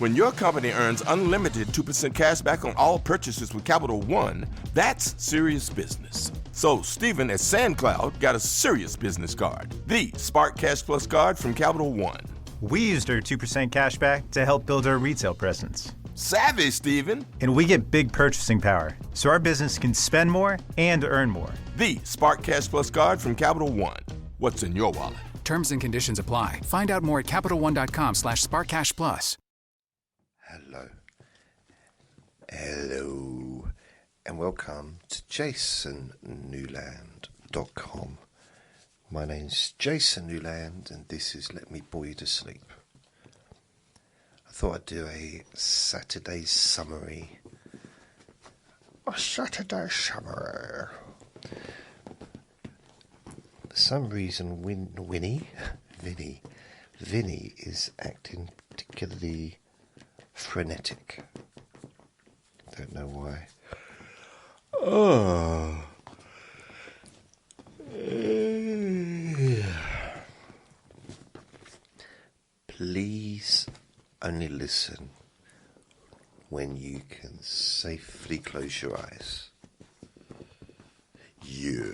When your company earns unlimited 2% cash back on all purchases with Capital One, that's serious business. So Stephen at SandCloud got a serious business card, the Spark Cash Plus card from Capital One. We used our 2% cash back to help build our retail presence. Savvy, Stephen. And we get big purchasing power, so our business can spend more and earn more. The Spark Cash Plus card from Capital One. What's in your wallet? Terms and conditions apply. Find out more at CapitalOne.com/SparkCashPlus. Hello, and welcome to JasonNewland.com. My name's Jason Newland, and this is Let Me Bore You to Sleep. I thought I'd do a Saturday summary. For some reason, Vinny is acting particularly frenetic. Don't know why. Oh. Please only listen when you can safely close your eyes. Yeah.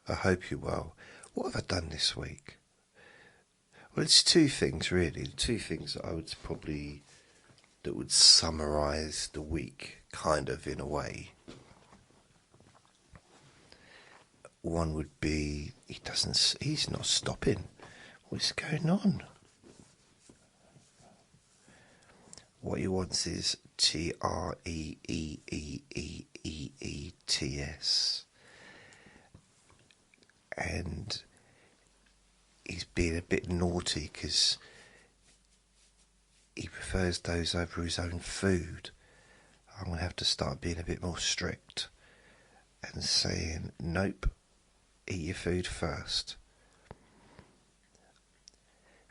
I hope you're well. What have I done this week? Well, it's two things really. Two things that that would summarise the week, kind of, in a way. One would be, he's not stopping. What's going on? What he wants is TREEEEEEETS. And he's being a bit naughty because he prefers those over his own food. I'm going to have to start being a bit more strict and saying, nope, eat your food first.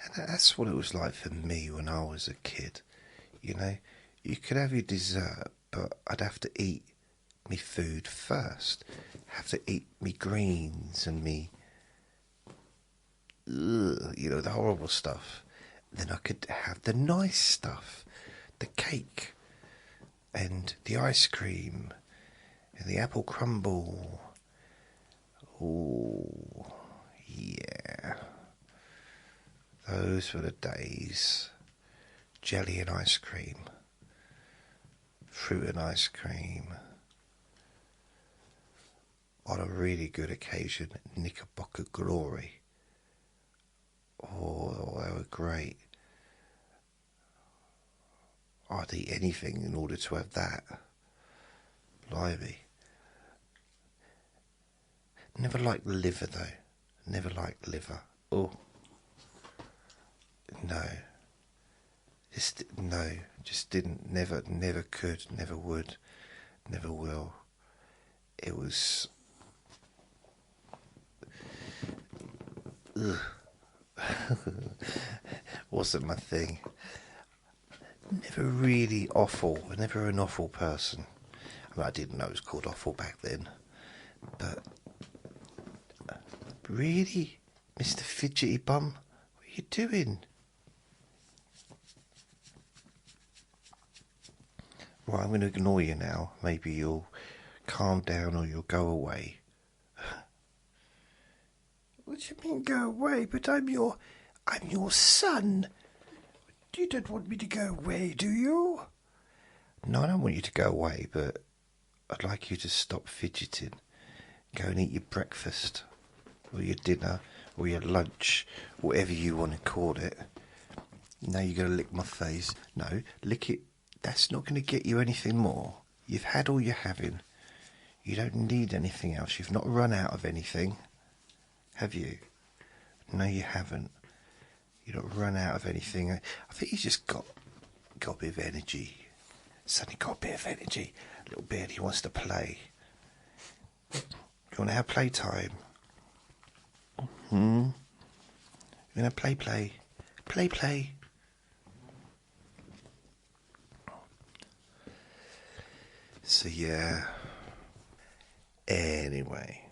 And that's what it was like for me when I was a kid. You know, you could have your dessert, but I'd have to eat me food first. Have to eat me greens and me, the horrible stuff. Then I could have the nice stuff, the cake and the ice cream and the apple crumble. Oh, yeah. Those were the days. Jelly and ice cream. Fruit and ice cream. On a really good occasion, Knickerbocker Glory. Oh, they were great. I'd eat anything in order to have that. Blimey. Never liked liver, though. Never liked liver. Oh. No. Just didn't. Never could. Never would. Never will. It was... wasn't my thing. Never really offal. Never an offal person. I mean, I didn't know it was called offal back then. But really, Mr. Fidgety Bum, what are you doing? Right, I'm going to ignore you now. Maybe you'll calm down or you'll go away. What do you mean go away? But I'm your son. You don't want me to go away, do you? No, I don't want you to go away, but I'd like you to stop fidgeting. Go and eat your breakfast, or your dinner, or your lunch, whatever you want to call it. Now you're going to lick my face. No, lick it. That's not going to get you anything more. You've had all you're having. You don't need anything else. You've not run out of anything. Have you? No, you haven't. You don't run out of anything. I think he's just got a bit of energy. Suddenly got a bit of energy. A little bit. He wants to play. You want to have playtime? You want to play? Play. So, yeah. Anyway.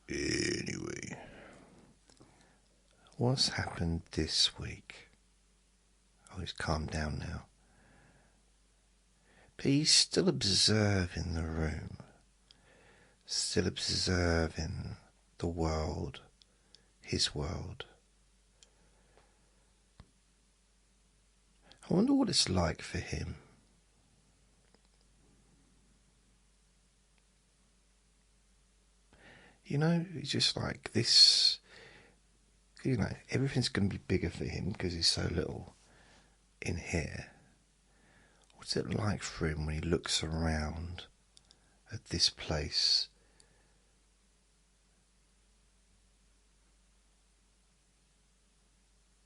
Anyway, what's happened this week? Oh, he's calmed down now. But he's still observing the room, still observing the world, his world. I wonder what it's like for him. You know, he's just like this, you know, everything's going to be bigger for him because he's so little in here. What's it like for him when he looks around at this place?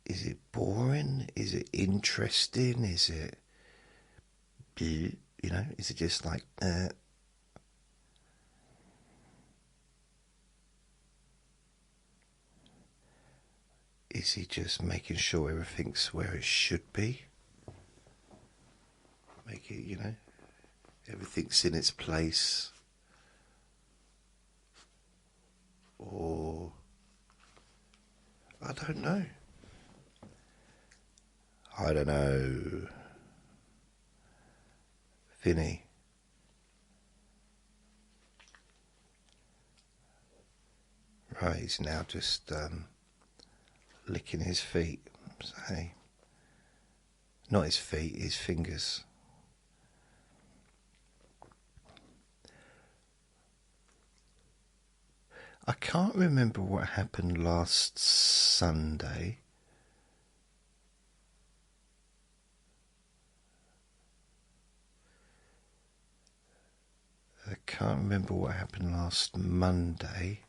Is it boring? Is it interesting? Is it, you know, is it just like, Is he just making sure everything's where it should be? Make it, you know, everything's in its place? Or, I don't know. I don't know. Vinny. Right, he's now just licking his feet. So, hey, not his feet, his fingers. I can't remember what happened last Sunday. I can't remember what happened last Monday.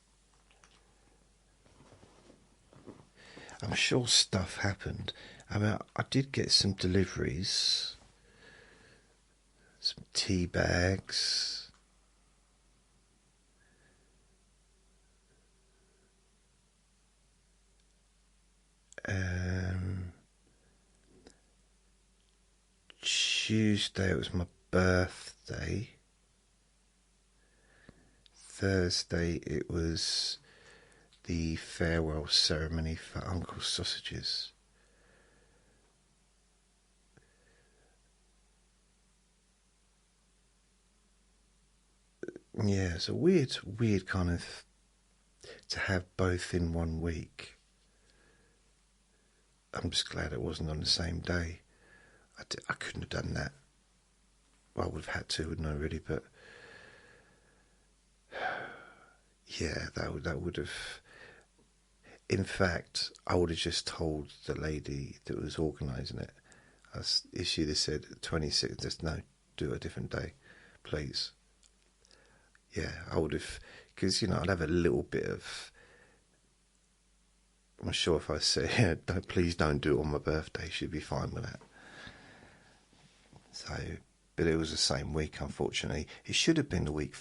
I'm sure stuff happened. I mean, I did get some deliveries, some teabags, Tuesday it was my birthday. Thursday it was the farewell ceremony for Uncle Sausages. Yeah, it's a weird kind of to have both in one week. I'm just glad it wasn't on the same day. I couldn't have done that. Well, I would have had to, wouldn't I, really? But yeah, that would have. In fact, I would have just told the lady that was organising it. If she'd have said 26th, just no, do it a different day, please. Yeah, I would have, because, you know, I'd have a little bit of. I'm sure if I say, yeah, please don't do it on my birthday, she'd be fine with that. So, but it was the same week, unfortunately. It should have been the week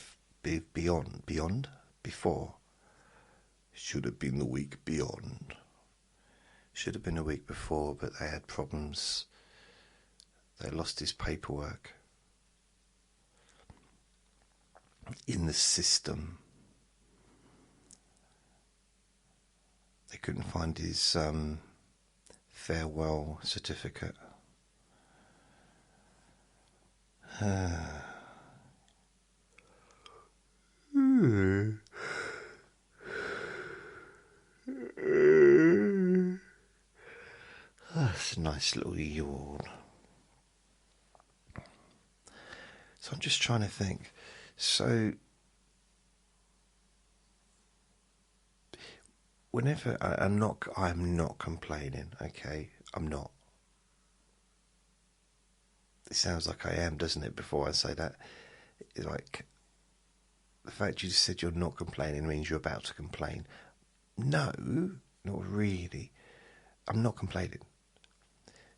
before. Should have been the week beyond. Should have been the week before, but they had problems. They lost his paperwork in the system. They couldn't find his farewell certificate. That's a nice little yawn. So I'm just trying to think. So whenever I'm not complaining. Okay, I'm not. It sounds like I am, doesn't it? Before I say that, it's like the fact you just said you're not complaining means you're about to complain. No, not really. I'm not complaining.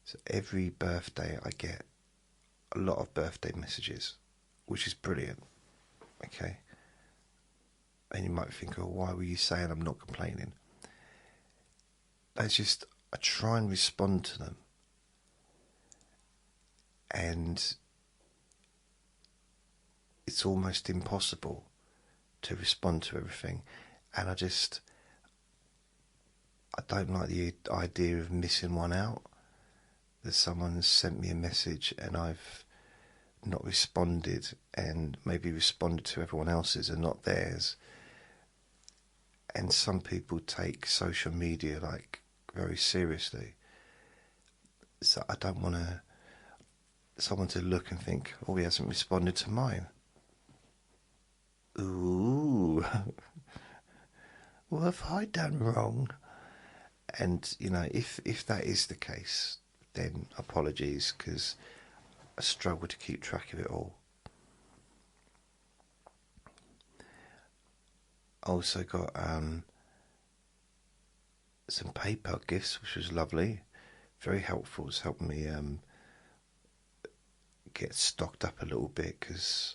So every birthday I get a lot of birthday messages, which is brilliant. Okay. And you might think, oh, why were you saying I'm not complaining? That's just, I try and respond to them. And it's almost impossible to respond to everything. And I don't like the idea of missing one out. That someone sent me a message and I've not responded, and maybe responded to everyone else's and not theirs. And some people take social media like very seriously. So I don't want someone to look and think, oh, he hasn't responded to mine. Ooh, what have I done wrong? And, you know, if that is the case, then apologies, because I struggle to keep track of it all. I also got some PayPal gifts, which was lovely, very helpful. It's helped me get stocked up a little bit, because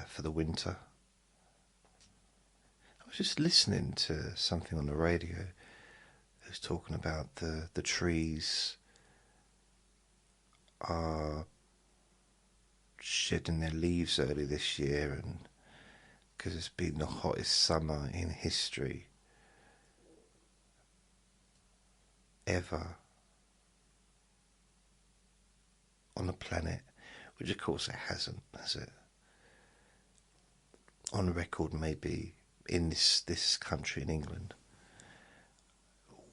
for the winter. I was just listening to something on the radio. It was talking about the trees are shedding their leaves early this year, and because it's been the hottest summer in history ever on the planet, which of course it hasn't, has it? On record, maybe in this country, in England.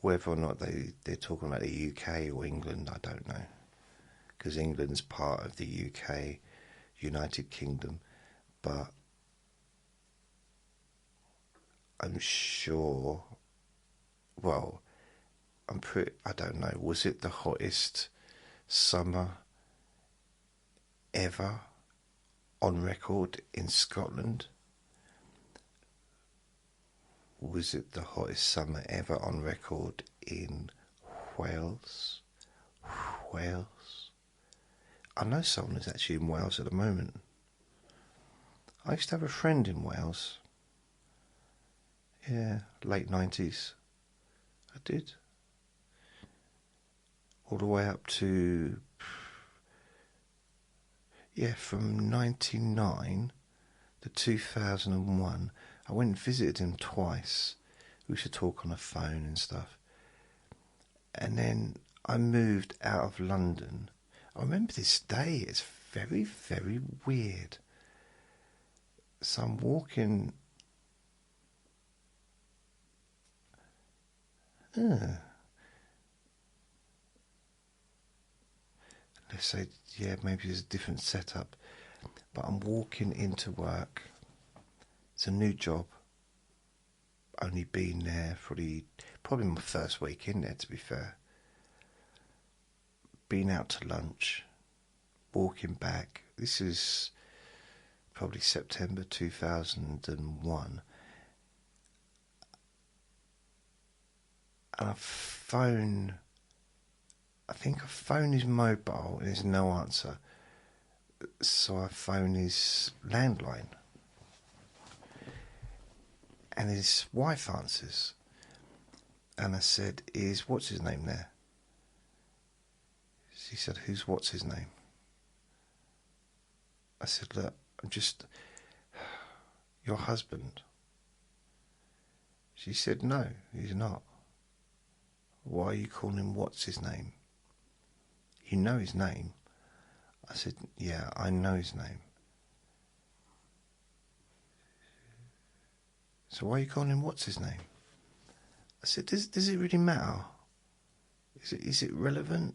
Whether or not they're talking about the UK or England, I don't know, because England's part of the UK, United Kingdom, but I'm sure, well, I don't know, was it the hottest summer ever on record in Scotland? Was it the hottest summer ever on record in Wales? Wales? I know someone who's actually in Wales at the moment. I used to have a friend in Wales. Yeah, late 90s. I did. All the way up to, yeah, from 99 to 2001. I went and visited him twice. We used to talk on the phone and stuff. And then I moved out of London. I remember this day. It's very, very weird. So I'm walking. Let's say, yeah, maybe there's a different setup. But I'm walking into work. It's a new job. Only been there for probably my first week in there, to be fair. Been out to lunch, walking back. This is probably September 2001. And I phone his mobile and there's no answer. So I phone his landline. And his wife answers. And I said, what's his name there? She said, what's his name? I said, look, I'm just your husband. She said, no, he's not. Why are you calling him what's his name? You know his name. I said, yeah, I know his name. So why are you calling him what's his name? I said, does it really matter? Is it relevant?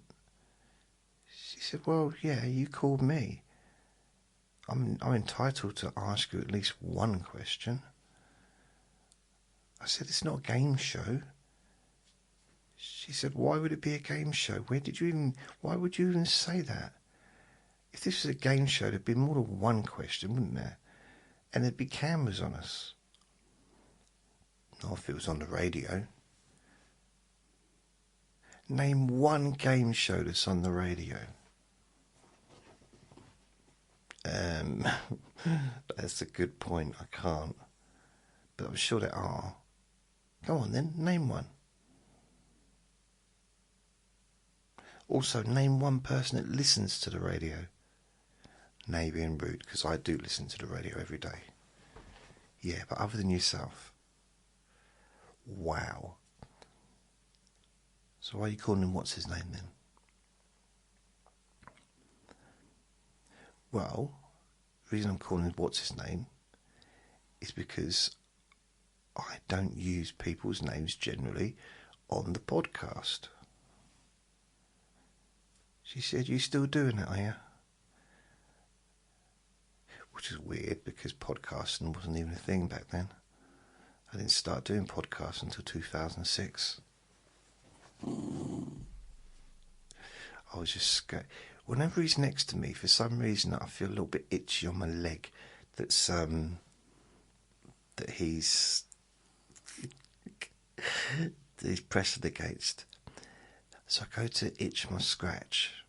She said, well, yeah, you called me. I'm entitled to ask you at least one question. I said, it's not a game show. She said, why would it be a game show? Why would you even say that? If this was a game show, there'd be more than one question, wouldn't there? And there'd be cameras on us. Not if it was on the radio. Name one game show that's on the radio. That's a good point. I can't. But I'm sure there are. Go on then, name one. Also, name one person that listens to the radio. Nay, being rude, because I do listen to the radio every day. Yeah, but other than yourself, Wow. So why are you calling him what's his name then? Well, the reason I'm calling him what's his name is because I don't use people's names generally on the podcast. She said, "You still doing it, are you?" Which is weird because podcasting wasn't even a thing back then. I didn't start doing podcasts until 2006. I was just scared. Whenever he's next to me, for some reason, I feel a little bit itchy on my leg. That's that he's pressing against. So I go to itch my scratch,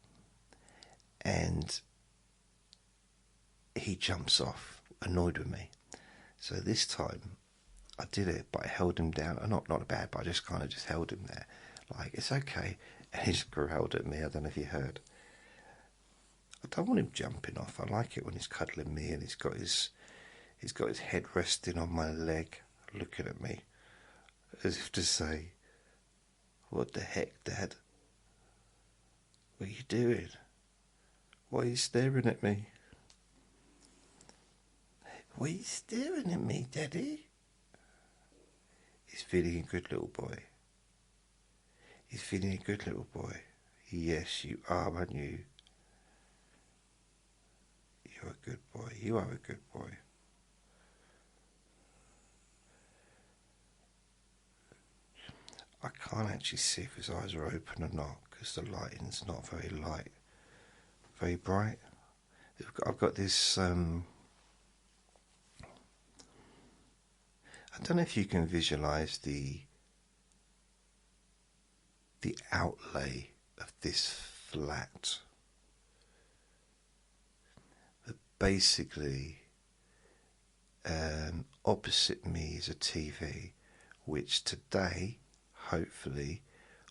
and he jumps off, annoyed with me. So this time, I did it, but I held him down. Not bad, but I just kind of just held him there, like it's okay. And he just growled at me. I don't know if you heard. I don't want him jumping off. I like it when he's cuddling me and he's got his head resting on my leg, looking at me, as if to say, "What the heck, Dad? What are you doing? Why are you staring at me? Why are you staring at me, Daddy?" He's feeling a good little boy. He's feeling a good little boy. Yes, you are, aren't you? You're a good boy. You are a good boy. I can't actually see if his eyes are open or not because the lighting's not very light, very bright. I've got this. I don't know if you can visualize the outlay of this flat. But basically, opposite me is a TV, which today, hopefully,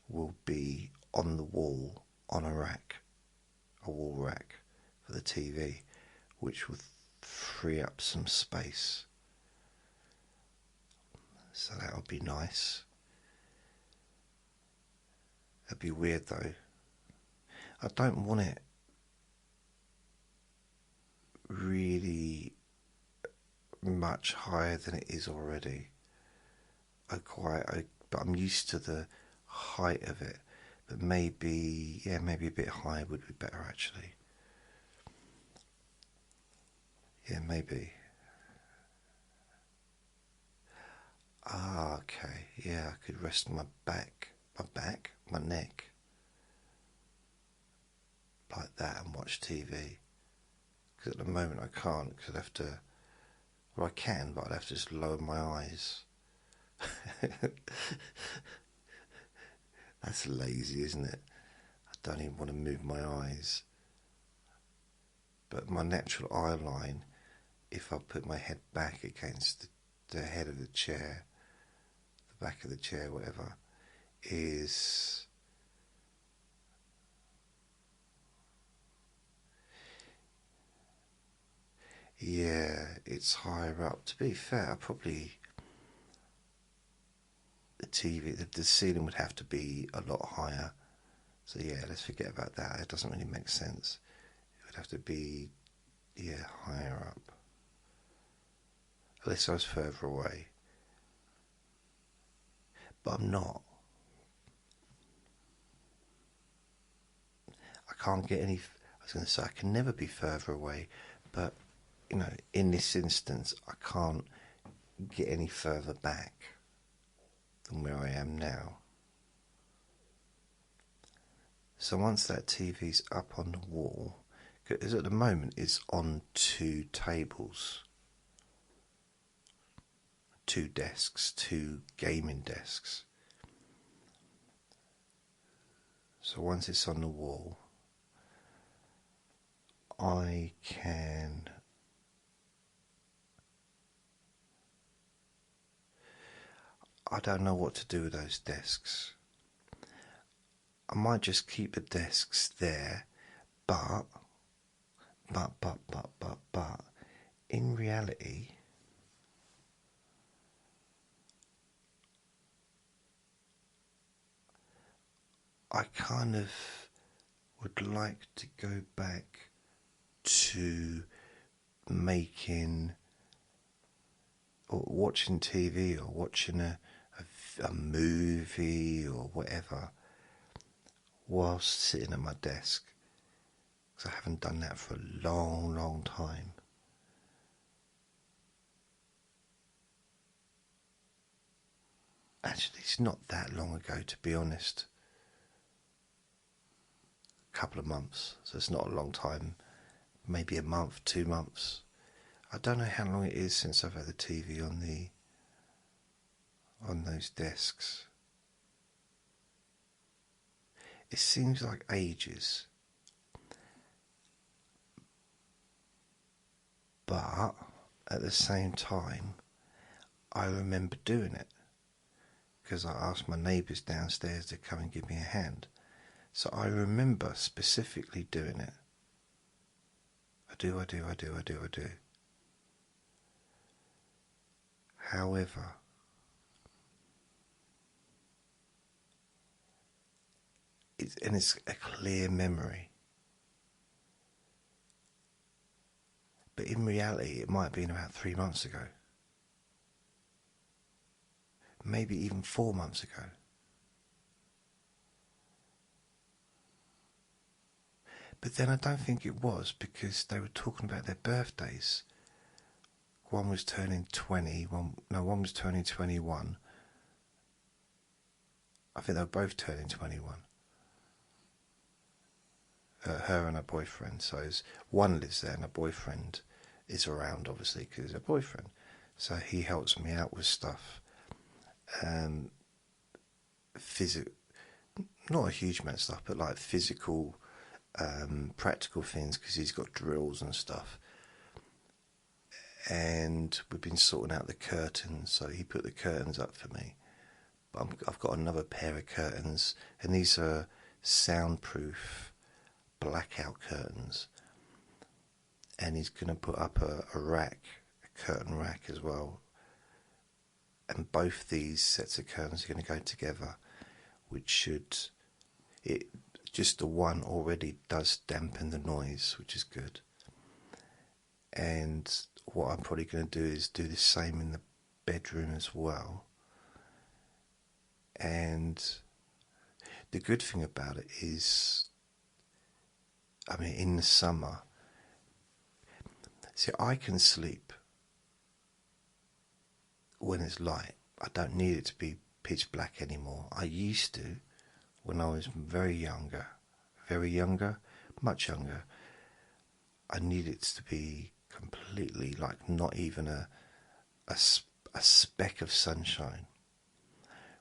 will be on the wall, on a wall rack for the TV, which will free up some space. So that would be nice. That'd be weird though. I don't want it really much higher than it is already. But I'm used to the height of it. But maybe a bit higher would be better actually. Yeah, maybe. Okay. Yeah, I could rest my neck, like that and watch TV. Because at the moment I can't, because I'd have to, well I can, but I'd have to just lower my eyes. That's lazy, isn't it? I don't even want to move my eyes. But my natural eye line, if I put my head back against the head of the chair, the back of the chair, whatever, is it's higher up. To be fair, the TV, the ceiling would have to be a lot higher. So yeah, let's forget about that. It doesn't really make sense. It would have to be higher up. Unless I was further away. But I'm not. I can't get any. I was going to say I can never be further away, but in this instance, I can't get any further back than where I am now. So once that TV's up on the wall, because at the moment it's on two tables, two desks, two gaming desks. So once it's on the wall, I don't know what to do with those desks. I might just keep the desks there, but in reality, I kind of would like to go back to making or watching TV or watching a movie or whatever whilst sitting at my desk, because I haven't done that for a long, long time. Actually, it's not that long ago, to be honest. A couple of months, so it's not a long time. Maybe a month, 2 months. I don't know how long it is since I've had the TV on those desks. It seems like ages. But at the same time, I remember doing it, because I asked my neighbours downstairs to come and give me a hand. So I remember specifically doing it. I do. However, it's a clear memory. But in reality, it might have been about 3 months ago. Maybe even 4 months ago. But then I don't think it was, because they were talking about their birthdays. One was turning 20, one was turning 21. I think they were both turning 21. Her and her boyfriend. So one lives there and her boyfriend is around, obviously, because he's her boyfriend. So he helps me out with stuff. Not a huge amount of stuff, but like physical, practical things, because he's got drills and stuff. And we've been sorting out the curtains, so he put the curtains up for me. But I've got another pair of curtains, and these are soundproof blackout curtains. And he's going to put up a rack, a curtain rack as well. And both these sets of curtains are going to go together, which should... just the one already does dampen the noise, which is good. And what I'm probably going to do is do the same in the bedroom as well. And the good thing about it is, I mean, in the summer, see, I can sleep when it's light. I don't need it to be pitch black anymore. I used to, when I was much younger, I needed it to be completely, like, not even a speck of sunshine,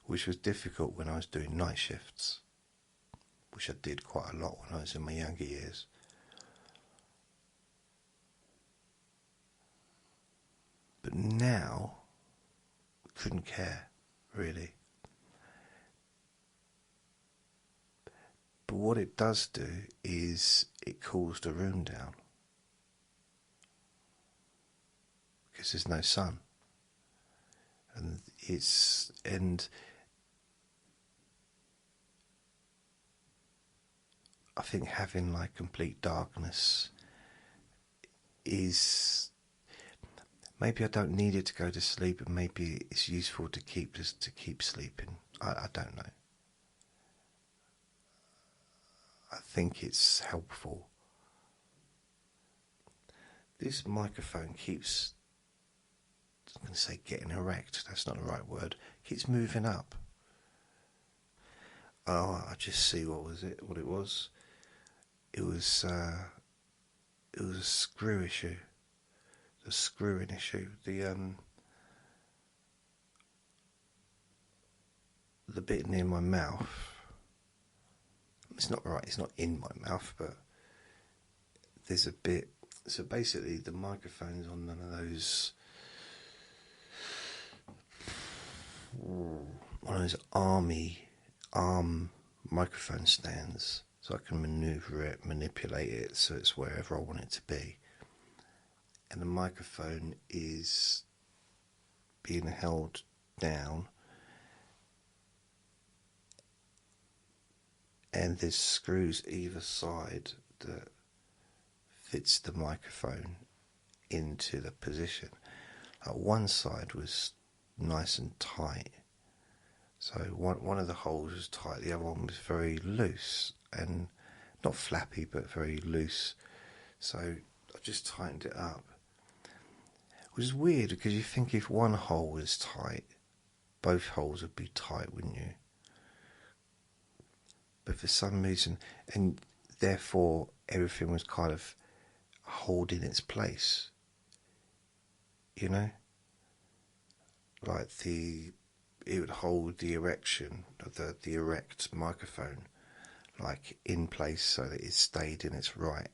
which was difficult when I was doing night shifts, which I did quite a lot when I was in my younger years. But now, couldn't care, really. But what it does do is it cools the room down, because there's no sun. And I think having like complete darkness is, maybe I don't need it to go to sleep, and maybe it's useful to keep sleeping. I don't know. I think it's helpful. This microphone keeps, I'm going to say getting erect, that's not the right word, keeps moving up. Oh, I just see what it was. It was a screw issue. The screwing issue. The bit near my mouth. It's not right, it's not in my mouth, but there's a bit. So basically the microphone's on one of those arm microphone stands, so I can manipulate it so it's wherever I want it to be. And the microphone is being held down, and there's screws either side that fits the microphone into the position. One side was nice and tight, so one of the holes was tight, the other one was very loose, and not flappy but very loose, so I just tightened it up. It was weird because you think if one hole was tight, both holes would be tight, wouldn't you? But for some reason, and therefore everything was kind of holding its place, you know, like it would hold the erection of the erect microphone like in place so that it stayed in its right,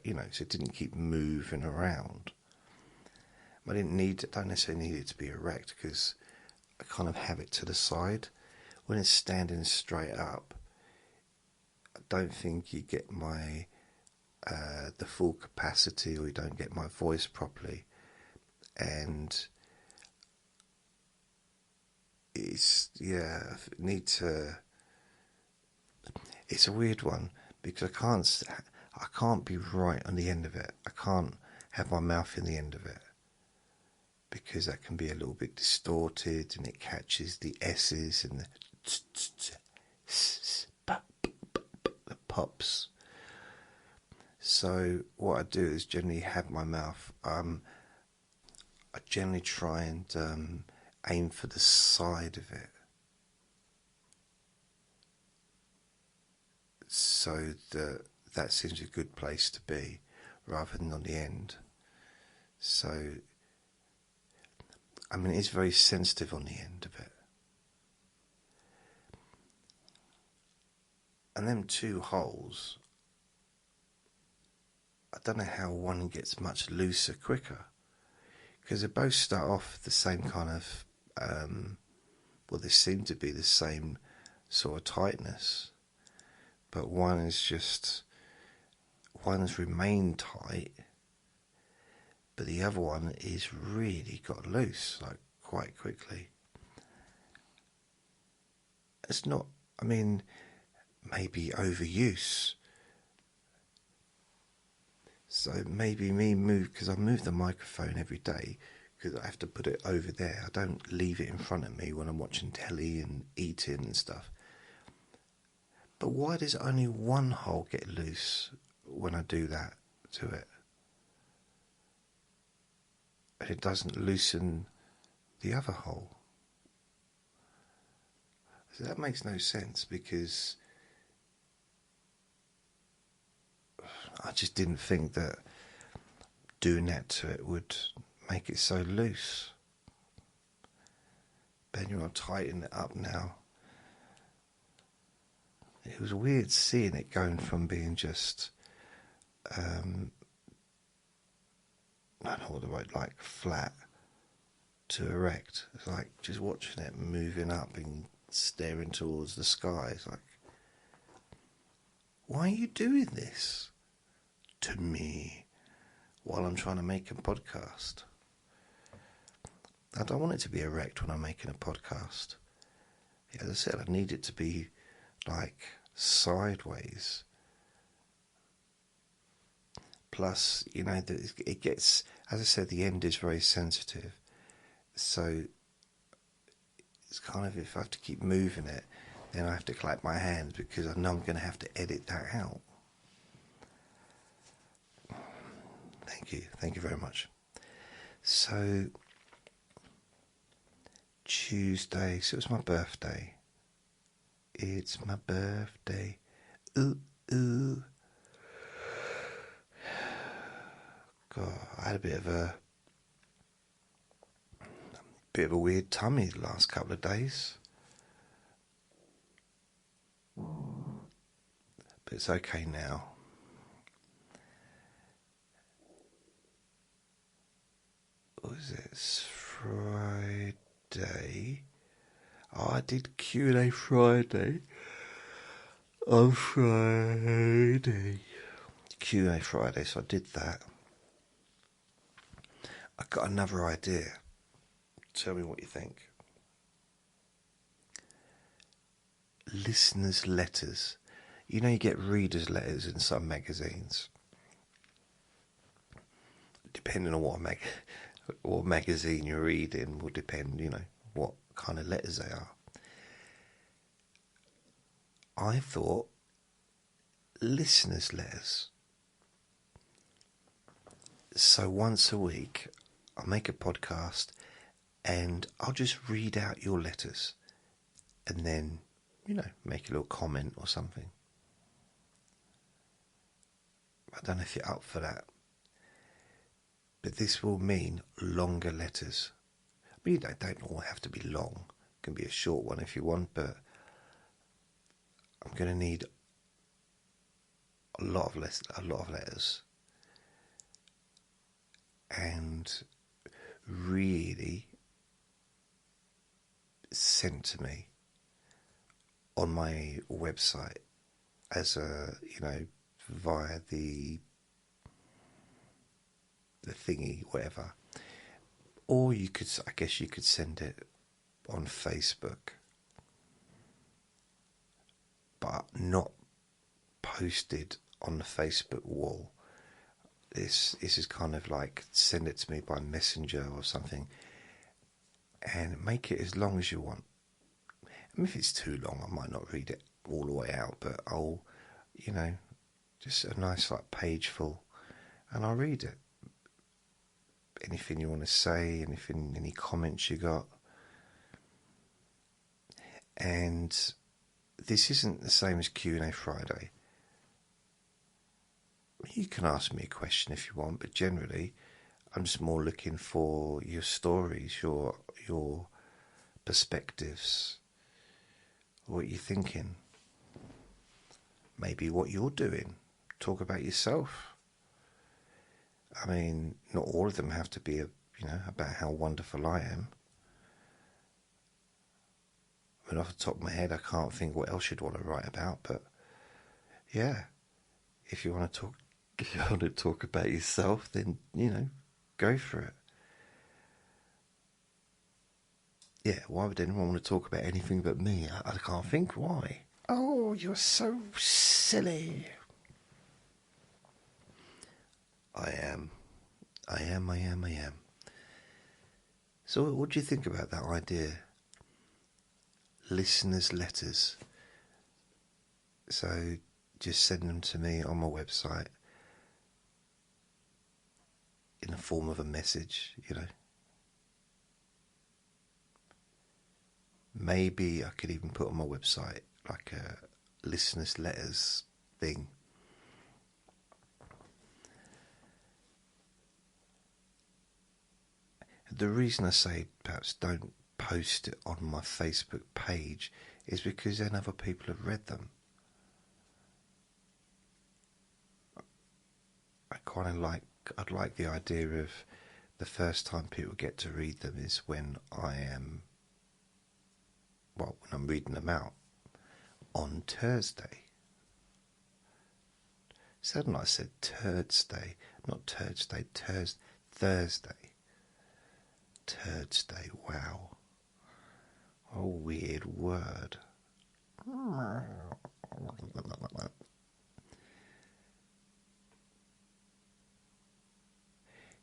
you know, so it didn't keep moving around. I don't necessarily need it to be erect because I kind of have it to the side. When it's standing straight up, I don't think you get my the full capacity, or you don't get my voice properly, and it's it's a weird one because I can't be right on the end of it. I can't have my mouth in the end of it because that can be a little bit distorted and it catches the S's and the pops. So what I do is generally have my mouth, I generally try and aim for the side of it, so that seems a good place to be rather than on the end. So I mean, it's very sensitive on the end of it. And them two holes, I don't know how one gets much looser quicker, because they both start off the same kind of, they seem to be the same sort of tightness, but one's remained tight, but the other one is really got loose, like quite quickly. It's not, I mean, maybe overuse. So maybe because I move the microphone every day, because I have to put it over there. I don't leave it in front of me when I'm watching telly and eating and stuff. But why does only one hole get loose when I do that to it? And it doesn't loosen the other hole. So that makes no sense, because I just didn't think that doing that to it would make it so loose. But anyway, I'll tighten it up now. It was weird seeing it going from being just, I don't know what the word, like flat to erect. It's like just watching it moving up and staring towards the sky. It's like, why are you doing this to me while I'm trying to make a podcast? I don't want it to be erect when I'm making a podcast. As I said, I need it to be like sideways. Plus, you know, it gets, as I said, the end is very sensitive. So it's kind of, if I have to keep moving it, then I have to clap my hands, because I know I'm going to have to edit that out. Thank you very much. So Tuesday, so it was my birthday. It's my birthday. Ooh, ooh. God, I had a bit of a weird tummy the last couple of days. But it's okay now. What was it? It's Friday. Oh, I did Q&A Friday. On Friday. Q&A Friday, so I did that. I got another idea. Tell me what you think. Listeners' letters. You know, you get readers' letters in some magazines. Depending on what magazine you're reading will depend, you know, what kind of letters they are. I thought listeners' letters. So once a week, I'll make a podcast and I'll just read out your letters and then, you know, make a little comment or something. I don't know if you're up for that. But this will mean longer letters. I mean, they don't all have to be long. It can be a short one if you want, but I'm going to need a lot of letters. And really sent to me on my website as a, you know, via the thingy, whatever. Or you could, I guess you could send it on Facebook, but not posted on the Facebook wall. This is kind of like send it to me by messenger or something, and make it as long as you want. I mean, if it's too long, I might not read it all the way out, but I'll, you know, just a nice like page full, and I'll read it. Anything you want to say, any comments you got. And this isn't the same as Q&A Friday. You can ask me a question if you want, but generally I'm just more looking for your stories, your perspectives, what you're thinking, maybe what you're doing. Talk about yourself. I mean, not all of them have to be, about how wonderful I am. I mean, off the top of my head, I can't think what else you'd want to write about, but yeah, if you want to talk about yourself, then, go for it. Yeah, why would anyone want to talk about anything but me? I can't think why. Oh, you're so silly. I am. So what do you think about that idea? Listeners' letters. So just send them to me on my website in the form of a message, Maybe I could even put on my website like a listeners' letters thing. The reason I say perhaps don't post it on my Facebook page is because then other people have read them. I'd like the idea of the first time people get to read them is when when I'm reading them out on Thursday. Suddenly I said Thursday, not Thursday, Thursday. Thursday, wow. A weird word.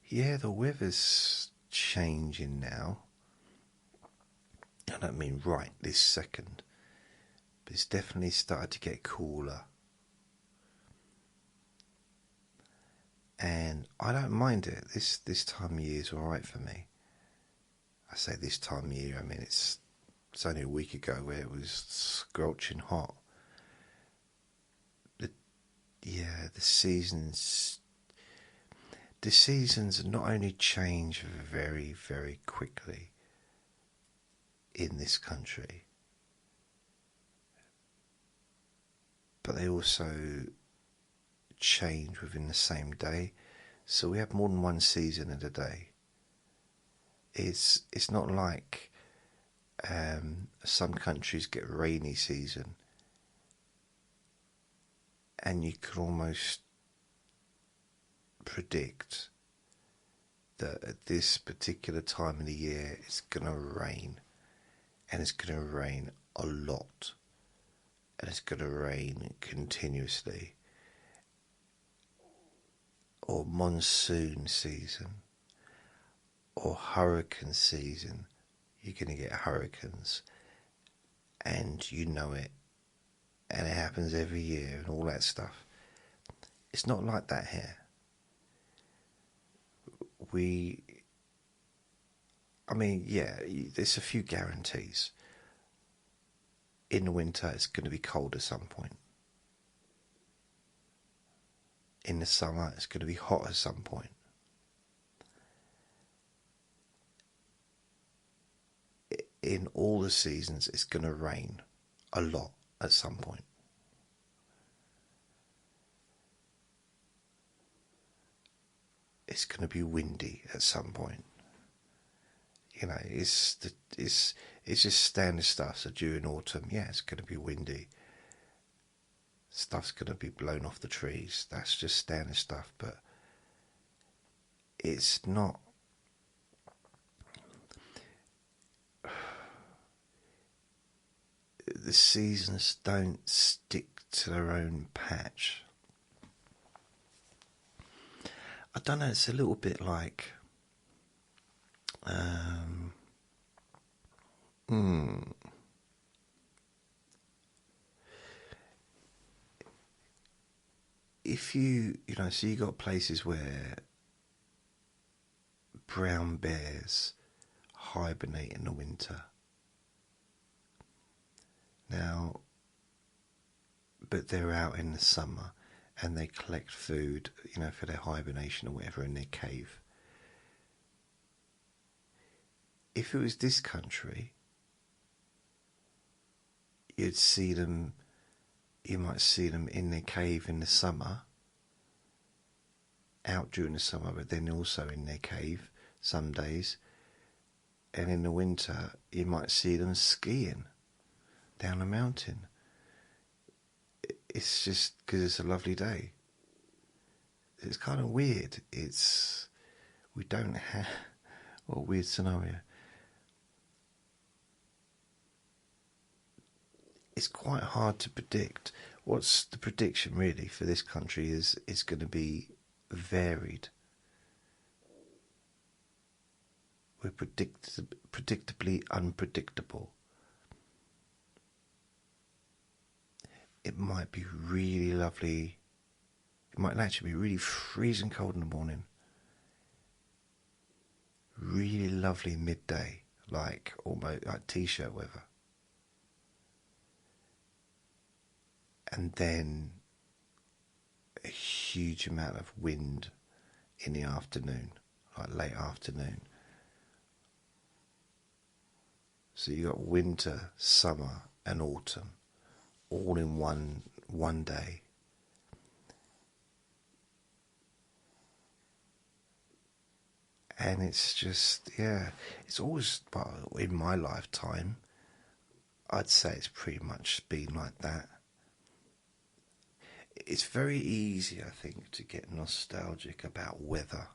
Yeah, the weather's changing now. I don't mean right this second, but it's definitely started to get cooler. And I don't mind it. This time of year is alright for me. I say this time of year, I mean it's only a week ago where it was scorching hot. The seasons not only change very, very quickly in this country, but they also change within the same day. So we have more than one season in a day. It's not like some countries get rainy season, and you can almost predict that at this particular time of the year it's going to rain, and it's going to rain a lot. and it's going to rain continuously, or monsoon season, or hurricane season, you're going to get hurricanes, and you know it, and it happens every year and all that stuff. It's not like that here. There's a few guarantees. In the winter, it's going to be cold at some point. In the summer, it's going to be hot at some point. In all the seasons, it's going to rain a lot at some point. It's going to be windy at some point. You know, it's just standard stuff. So during autumn, yeah, it's going to be windy. Stuff's going to be blown off the trees. That's just standard stuff. But it's not. The seasons don't stick to their own patch. I don't know, it's a little bit like if you know, so you got places where brown bears hibernate in the winter. Now, but they're out in the summer and they collect food, you know, for their hibernation or whatever in their cave. If it was this country, you might see them in their cave in the summer, out during the summer, but then also in their cave some days. And in the winter, you might see them skiing down a mountain. It's just because it's a lovely day. It's kind of weird. We don't have, what a weird scenario. It's quite hard to predict. What's the prediction really for this country is going to be varied. We're predictably unpredictable. It might be really lovely. It might actually be really freezing cold in the morning. Really lovely midday, like almost like t-shirt weather. And then a huge amount of wind in the afternoon, like late afternoon. So you got winter, summer and autumn all in one day. And it's just, yeah, it's always, in my lifetime, I'd say it's pretty much been like that. It's very easy, I think, to get nostalgic about weather.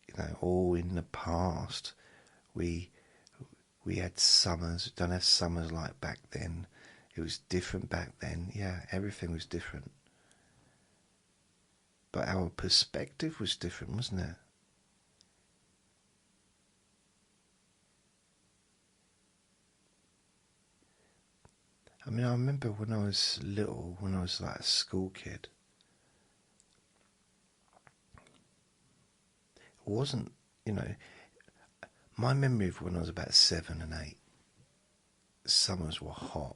You know, in the past, we had summers. Don't have summers like back then. It was different back then. Yeah, everything was different. But our perspective was different, wasn't it? I mean, I remember when I was little, when I was like a school kid, it wasn't, you know, my memory of when I was about 7 and 8, summers were hot.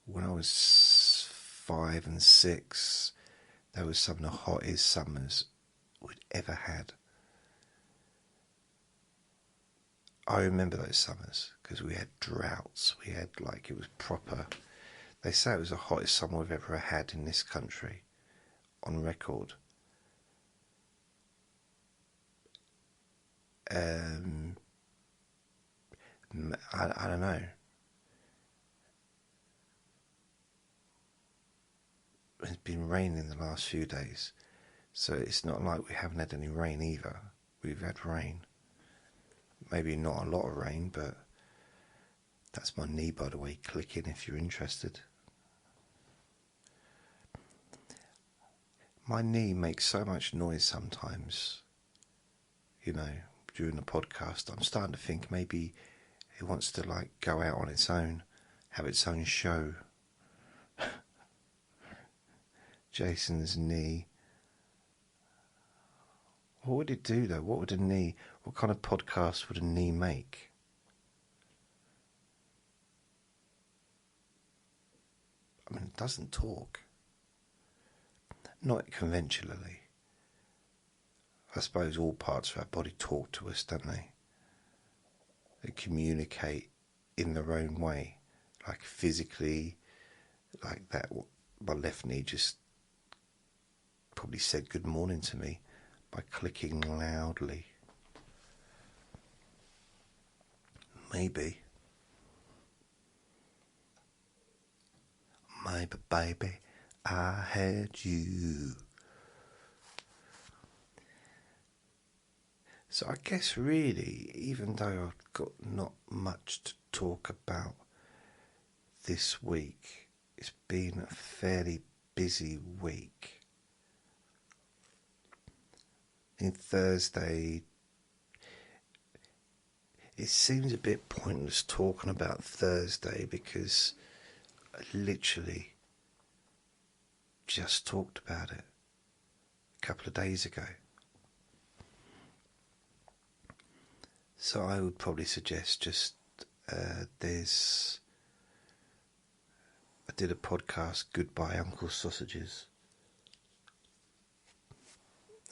When I was 5 and 6, there was some of the hottest summers we'd ever had. I remember those summers because we had droughts. We had, like, it was proper. They say it was the hottest summer we've ever had in this country on record. I don't know. It's been raining the last few days, so it's not like we haven't had any rain either. We've had rain. Maybe not a lot of rain, but That's my knee, by the way, clicking if you're interested. My knee makes so much noise sometimes, during the podcast. I'm starting to think maybe it wants to go out on its own, have its own show. Jason's knee. What would it do though? What kind of podcast would a knee make? I mean, it doesn't talk. Not conventionally. I suppose all parts of our body talk to us, don't they? They communicate in their own way, like physically, like that. My left knee just probably said good morning to me by clicking loudly. Maybe, baby, I had you. So I guess really, even though I've got not much to talk about this week, it's been a fairly busy week. In Thursday, it seems a bit pointless talking about Thursday because I literally just talked about it a couple of days ago. So I would probably suggest I did a podcast, Goodbye Uncle Sausages,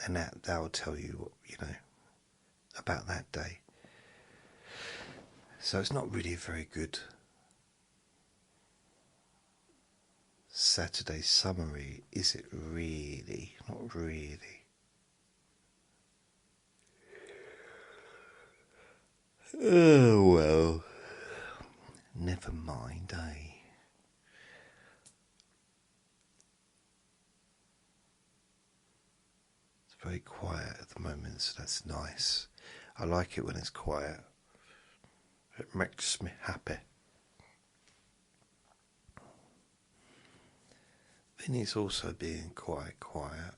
and that will tell you, about that day. So it's not really a very good Saturday summary, is it really? Not really. Oh well, never mind, eh? It's very quiet at the moment, so that's nice. I like it when it's quiet. It makes me happy. Vinny's also being quite quiet.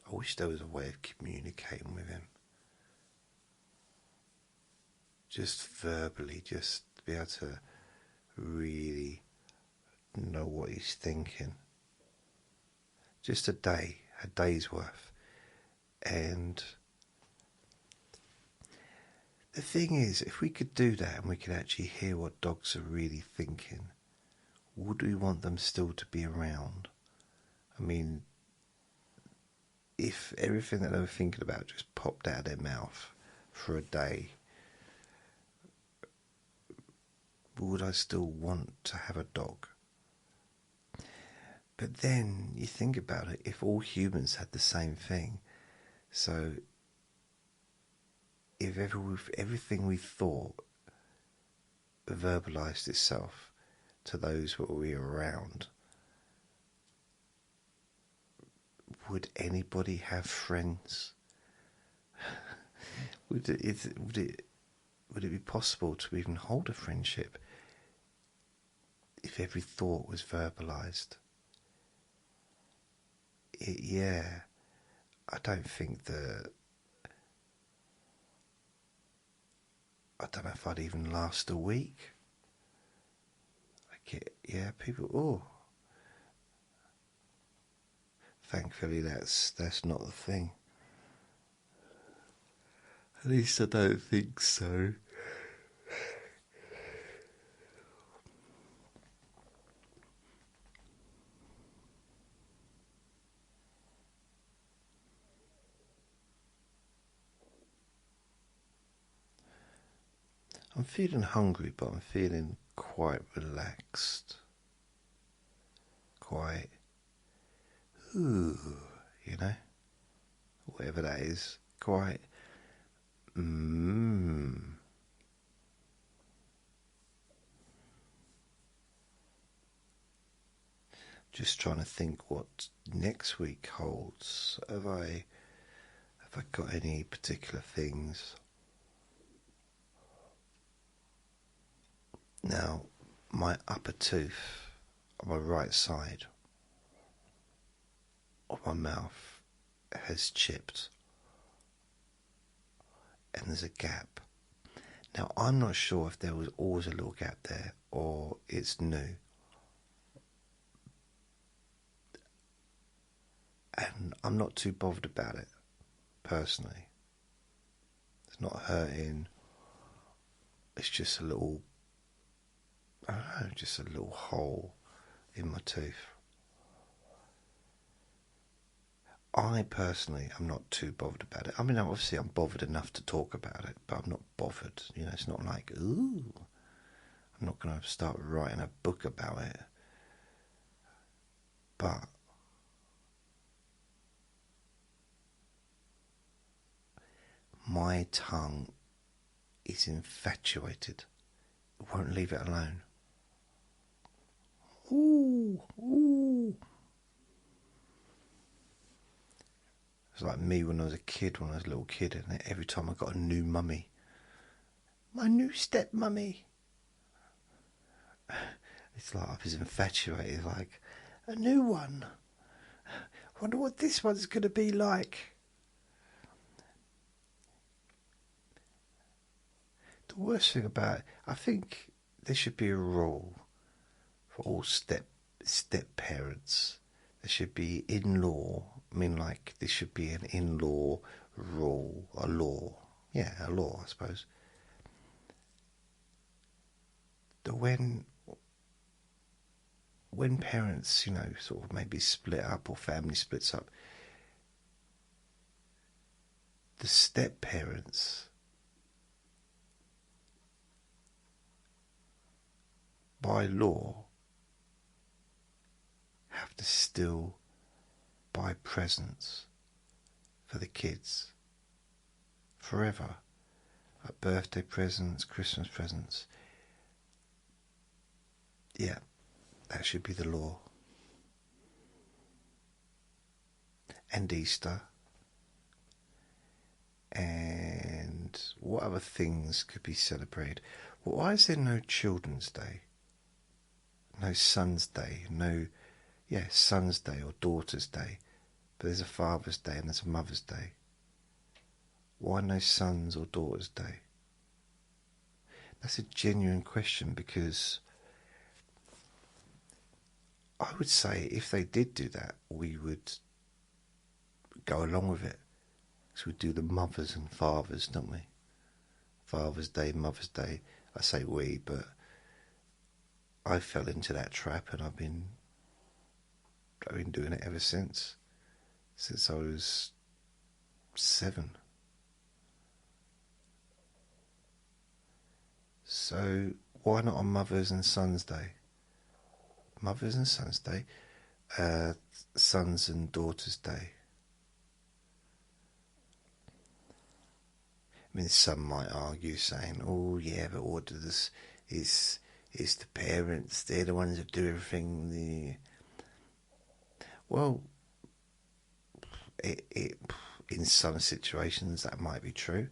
I wish there was a way of communicating with him. Just verbally, just to be able to really know what he's thinking. Just a day's worth. And the thing is, if we could do that and we could actually hear what dogs are really thinking, would we want them still to be around? I mean, if everything that they were thinking about just popped out of their mouth for a day, would I still want to have a dog? But then you think about it, if all humans had the same thing, so if everything we thought verbalised itself to those who we were around, would anybody have friends? Would it be possible to even hold a friendship if every thought was verbalised? Yeah, I don't think that. I don't know if I'd even last a week. People. Oh, thankfully that's not the thing. At least I don't think so. I'm feeling hungry, but I'm feeling quite relaxed. Quite, whatever that is. Quite, Just trying to think what next week holds. Have I got any particular things? Now, my upper tooth on my right side of my mouth has chipped, and there's a gap. Now, I'm not sure if there was always a little gap there or it's new. And I'm not too bothered about it, personally. It's not hurting. It's just a little, I don't know, just a little hole in my tooth. I personally am not too bothered about it. I mean, obviously I'm bothered enough to talk about it, but I'm not bothered. You know, it's not like, ooh, I'm not going to start writing a book about it. But my tongue is infatuated. It won't leave it alone. Ooh, ooh. It's like me when I was a kid, when I was a little kid, and every time I got a new mummy. My new step-mummy. It's like I was infatuated, like, a new one. Wonder what this one's going to be like. The worst thing about it, I think there should be a rule for all step parents. There should be in-law. I mean, like, there should be an in-law rule, a law. Yeah, a law, I suppose. That when parents, you know, sort of maybe split up or family splits up, the step parents, by law, have to still buy presents for the kids forever, like birthday presents, Christmas presents. Yeah, that should be the law. And Easter. And what other things could be celebrated? Well, why is there no Children's Day? No Son's Day? No, yeah, Son's Day or Daughter's Day. But there's a Father's Day and there's a Mother's Day. Why no Son's or Daughter's Day? That's a genuine question, because I would say if they did do that, we would go along with it. So we do the mothers and fathers, don't we? Father's Day, Mother's Day. I say we, but I fell into that trap, and I've been doing it ever since I was 7. So why not on Mother's and Son's Day? Mother's and Son's Day, Sons and Daughters Day. I mean, some might argue, saying, "Oh, yeah, but what does is the parents? They're the ones that do everything." Well, it in some situations that might be true,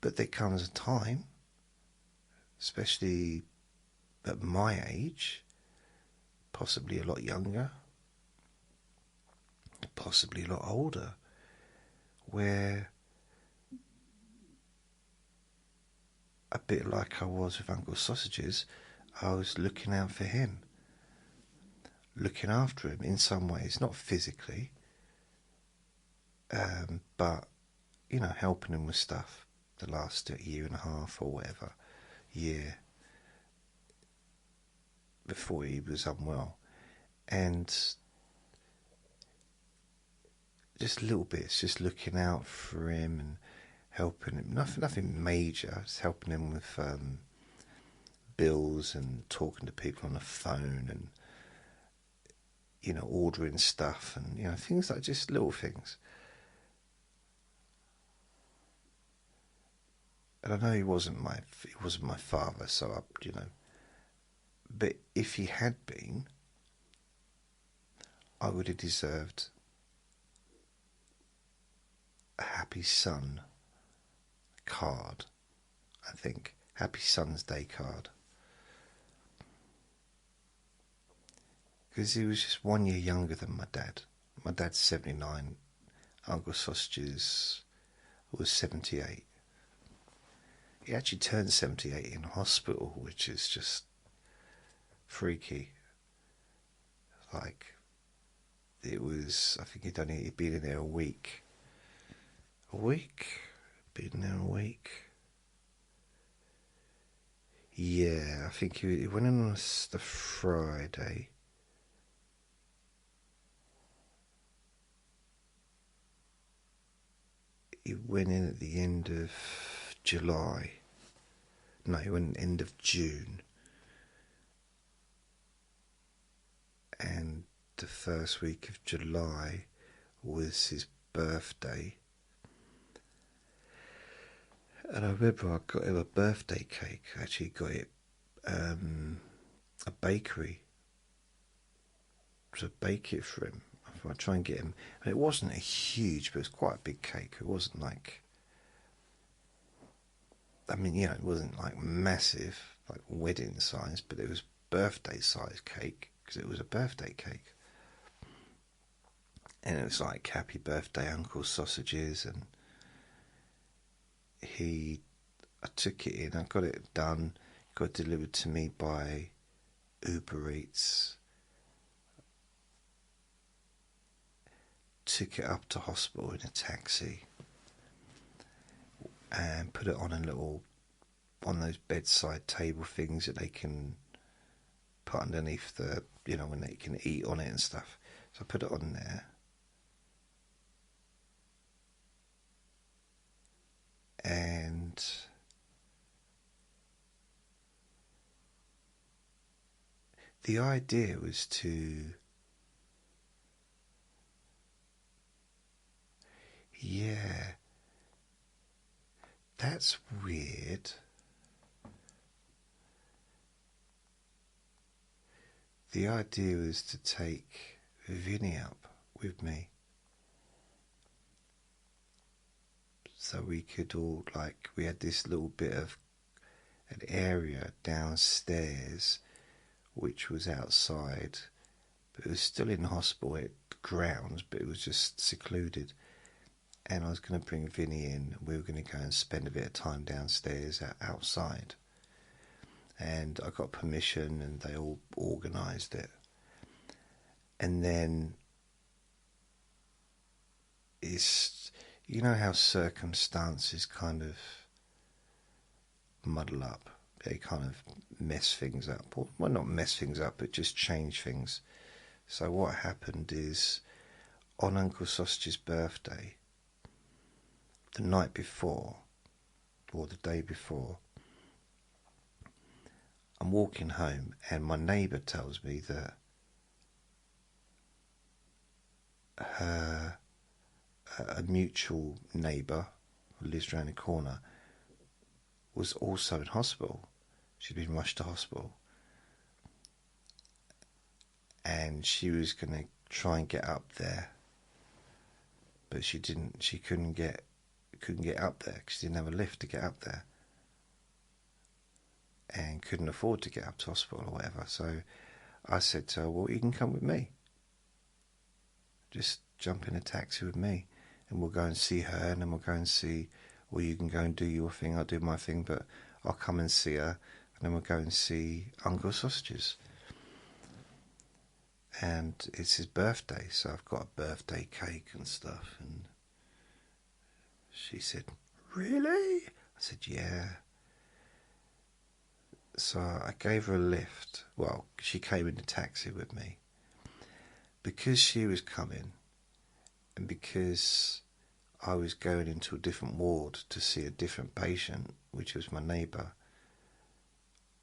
but there comes a time, especially at my age, possibly a lot younger, possibly a lot older, where, a bit like I was with Uncle Sausages, I was looking out for him, looking after him in some ways, not physically, but, you know, helping him with stuff the last year and a half or whatever, year before he was unwell. And just little bits, just looking out for him and helping him. Nothing major, just helping him with bills and talking to people on the phone and, you know, ordering stuff and, you know, things like just little things. And I know he wasn't my father, so you know. But if he had been, I would have deserved Happy Son card, I think. Happy Son's Day card. Because he was just 1 year younger than my dad. My dad's 79. Uncle Sausages was 78. He actually turned 78 in hospital, which is just freaky. Like, it was, I think he'd been in there a week. A week? Been there a week. Yeah, I think he went in on the Friday. He went in at the end of July. No, he went end of June. And the first week of July was his birthday. And I remember I got him a birthday cake. I actually got it a bakery to bake it for him. I try and get him. And it wasn't a huge, but it was quite a big cake. It wasn't like, I mean, you know, it wasn't like massive, like wedding size, but it was birthday size cake because it was a birthday cake. And it was like, happy birthday, Uncle Sausages. And I took it in, I got it done, got delivered to me by Uber Eats. Took it up to hospital in a taxi and put it on on those bedside table things that they can put underneath the, you know, when they can eat on it and stuff. So I put it on there. And the idea was to, yeah, that's weird. The idea was to take Vinny up with me. So we could all, like, we had this little bit of an area downstairs which was outside, but it was still in hospital grounds, but it was just secluded. And I was going to bring Vinny in, and we were going to go and spend a bit of time downstairs outside. And I got permission, and they all organised it. And then it's, you know how circumstances kind of muddle up. They kind of mess things up. Well, not mess things up, but just change things. So what happened is, on Uncle Sausage's birthday, the night before, or the day before, I'm walking home and my neighbour tells me that a mutual neighbour who lives around the corner was also in hospital. She'd been rushed to hospital. And she was going to try and get up there. But she couldn't get up there because she didn't have a lift to get up there. And couldn't afford to get up to hospital or whatever. So I said to her, well, you can come with me. Just jump in a taxi with me and we'll go and see her, and then we'll go and see, or you can go and do your thing, I'll do my thing, but I'll come and see her, and then we'll go and see Uncle Sausages. And it's his birthday, so I've got a birthday cake and stuff. And she said, really? I said, yeah. So I gave her a lift. Well, she came in a taxi with me. Because she was coming, and because I was going into a different ward to see a different patient, which was my neighbour,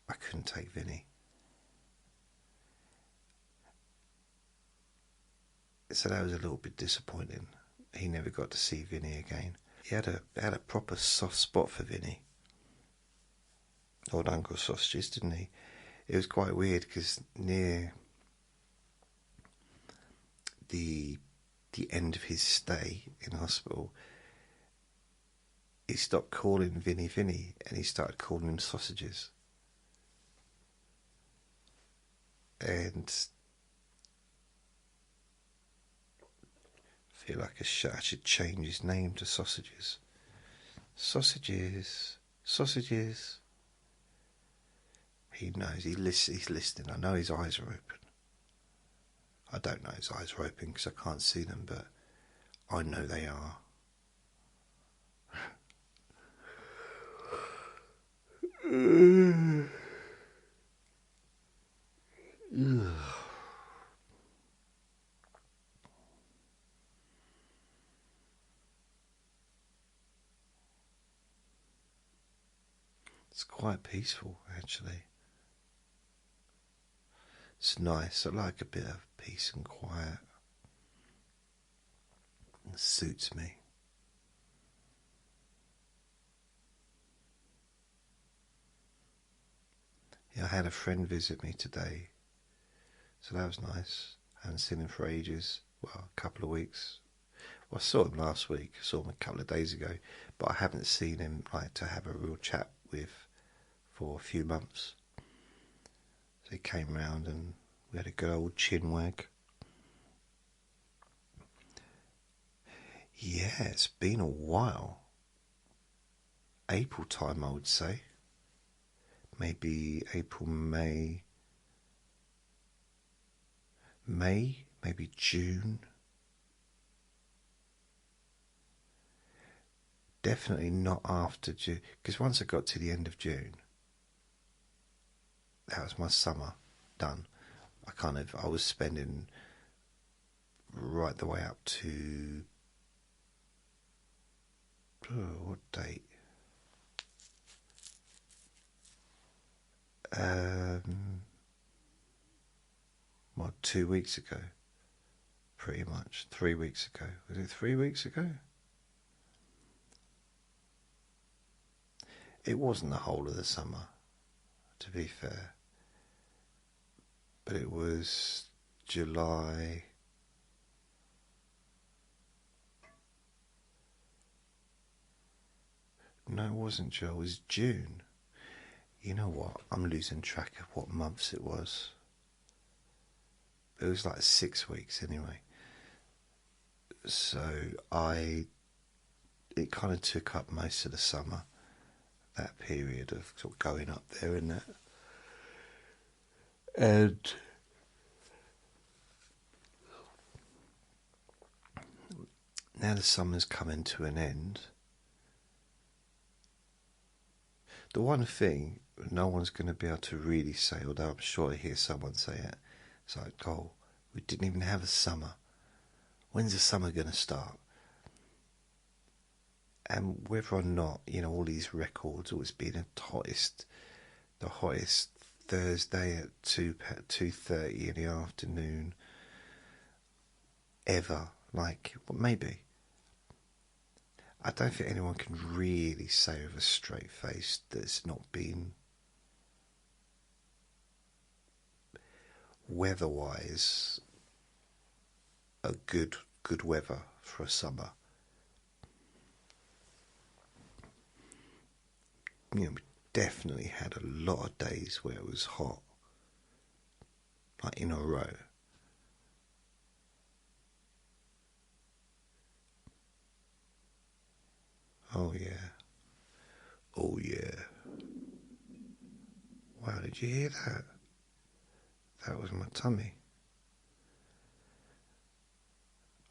I couldn't take Vinny. So that was a little bit disappointing. He never got to see Vinny again. He had a proper soft spot for Vinny. Old Uncle Sausages, didn't he? It was quite weird because near the end of his stay in hospital, he stopped calling Vinny Vinny and he started calling him sausages. And I feel like I should change his name to Sausages. Sausages, sausages. He knows, he's listening. I know his eyes are open. I don't know his eyes are open because I can't see them, but I know they are. It's quite peaceful, actually. It's nice. I like a bit of peace and quiet. It suits me. Yeah, I had a friend visit me today, so that was nice. I haven't seen him for ages. Well, a couple of weeks. Well, I saw him last week. I saw him a couple of days ago, but I haven't seen him like to have a real chat with for a few months. So he came round and we had a good old chin wag. Yeah, it's been a while. April time, I would say. Maybe April, May, maybe June. Definitely not after June, because once I got to the end of June, that was my summer done. I was spending right the way up to, what date? Well, 2 weeks ago, pretty much. 3 weeks ago. Was it 3 weeks ago? It wasn't the whole of the summer, to be fair. But it was July. No, it wasn't July, it was June. You know what? I'm losing track of what months it was. It was like 6 weeks anyway. So it kind of took up most of the summer, that period of sort of going up there and that. And now the summer's coming to an end. The one thing no one's going to be able to really say, although I'm sure I hear someone say it, it's like, oh, we didn't even have a summer. When's the summer going to start? And whether or not, all these records always being the hottest Thursday at 2:30 in the afternoon ever, maybe. I don't think anyone can really say with a straight face that it's not been, weather-wise, a good weather for a summer. We definitely had a lot of days where it was hot, like in a row. Oh yeah. Oh yeah. Wow, did you hear that? That was my tummy.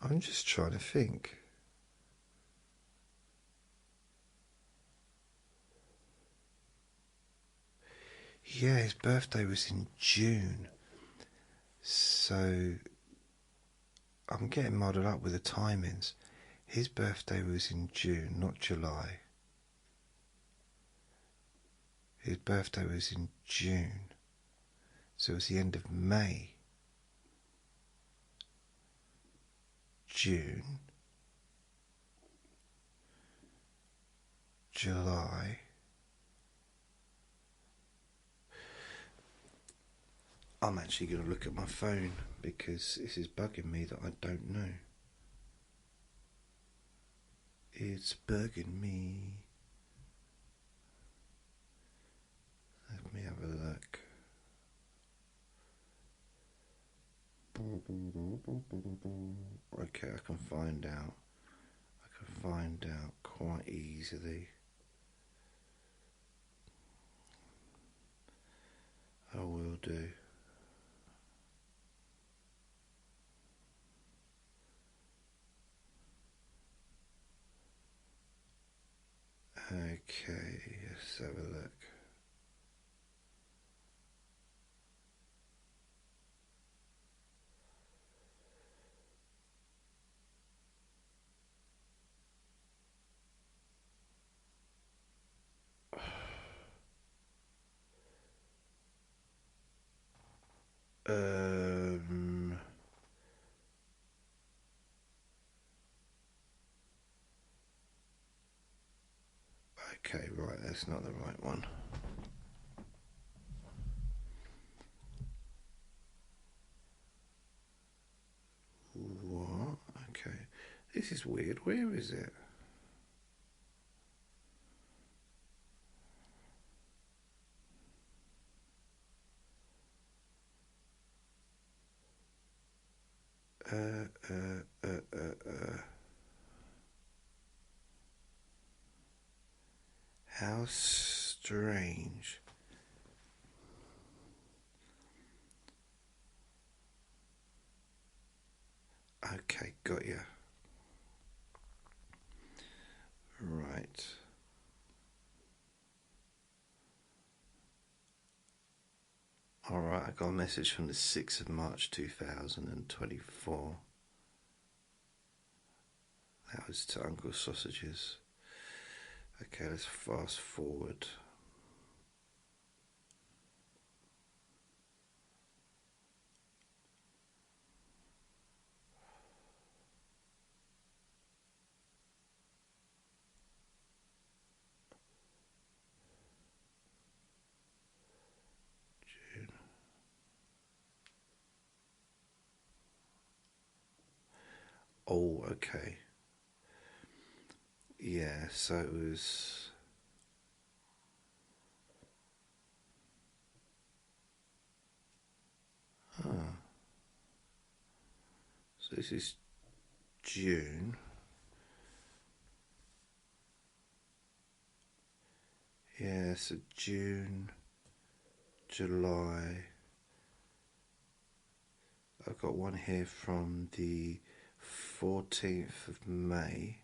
I'm just trying to think. Yeah, his birthday was in June. So I'm getting muddled up with the timings. His birthday was in June, not July. His birthday was in June. So it was the end of May. June. July. I'm actually going to look at my phone because this is bugging me that I don't know. It's bugging me. me have a look. Okay, I can find out. I can find out quite easily. I will do. Okay, let's have a look. Okay, right, that's not the right one. What? Okay. This is weird. Where is it? How strange. Okay, got you. Right. Alright, I got a message from the 6th of March 2024. That was to Uncle Sausages. Okay, let's fast forward. June. Oh, okay. Yeah, so it was... Huh. So this is June. Yeah, so June, July. I've got one here from the 14th of May.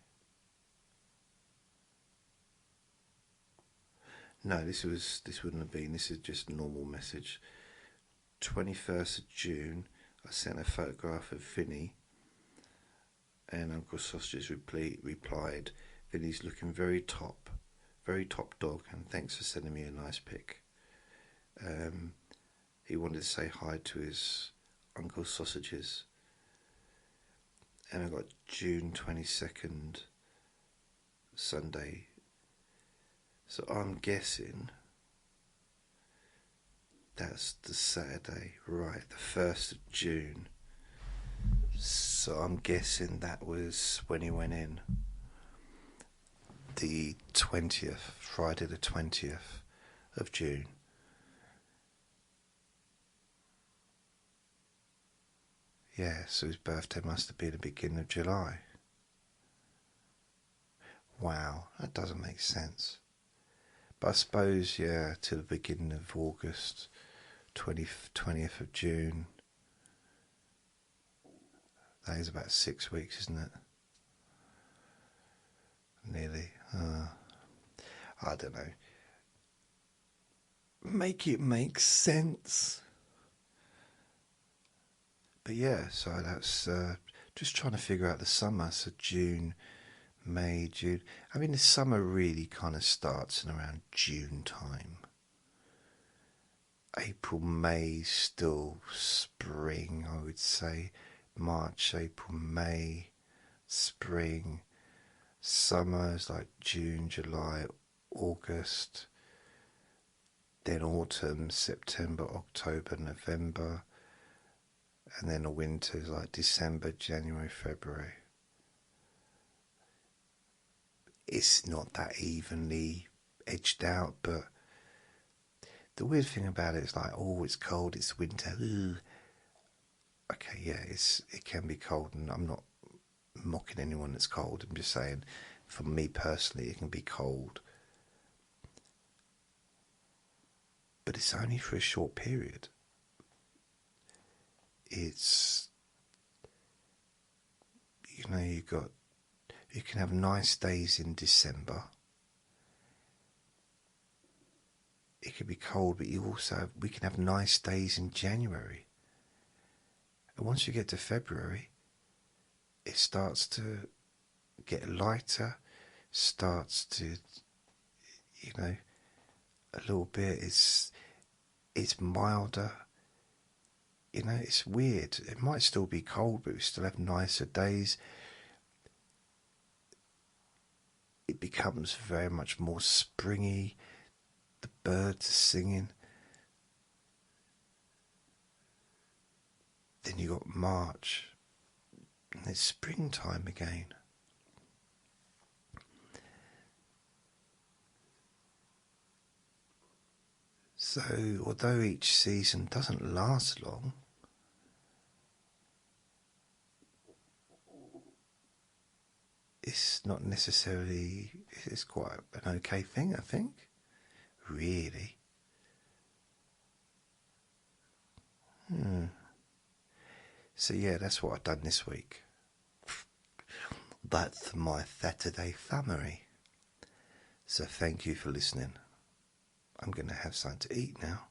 No, this wouldn't have been. This is just a normal message. 21st of June, I sent a photograph of Vinny, and Uncle Sausages replied, "Vinny's looking very top dog, and thanks for sending me a nice pic." He wanted to say hi to his Uncle Sausages. And I got June 22nd, Sunday. So I'm guessing that's the Saturday, right, the 1st of June. So I'm guessing that was when he went in. The 20th, Friday the 20th of June. Yeah, so his birthday must have been the beginning of July. Wow, that doesn't make sense. But I suppose, yeah, to the beginning of August, 20th of June. That is about 6 weeks, isn't it? Nearly. I don't know. Make it make sense. But yeah, so that's just trying to figure out the summer. So June, May, June. I mean, the summer really kind of starts in around June time. April, May, still spring, I would say. March, April, May, spring. Summer is like June, July, August. Then autumn, September, October, November. And then the winter is like December, January, February. It's not that evenly edged out, but the weird thing about it is like, oh, it's cold, it's winter. Ooh. Okay, yeah, it can be cold, and I'm not mocking anyone that's cold. I'm just saying, for me personally, it can be cold, but it's only for a short period. It's, you know, you can have nice days in December. It can be cold, but we can have nice days in January. And once you get to February, it starts to get lighter, starts to, you know, a little bit, it's milder. You know, it's weird. It might still be cold, but we still have nicer days. It becomes very much more springy. The birds are singing. Then you got March, and it's springtime again. So, although each season doesn't last long, it's not necessarily, it's quite an okay thing, I think. Really. So yeah, that's what I've done this week. That's my Saturday summary. So thank you for listening. I'm going to have something to eat now.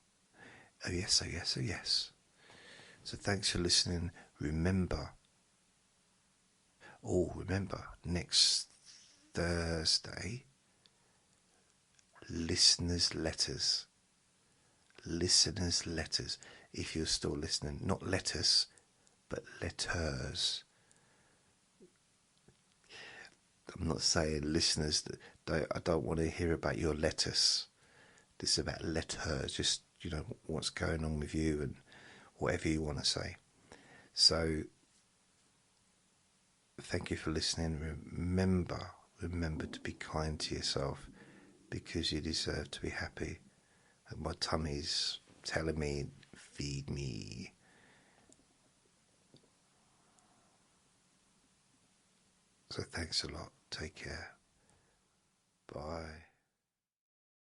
Oh yes, oh yes, oh yes. So thanks for listening. Remember, next Thursday, listeners' letters. Listeners' letters. If you're still listening, not letters, but letters. I'm not saying listeners that I don't want to hear about your letters. This is about letters, just, you know, what's going on with you and whatever you want to say. So, thank you for listening. Remember to be kind to yourself, because you deserve to be happy. And my tummy's telling me, feed me. So thanks a lot. Take care. Bye.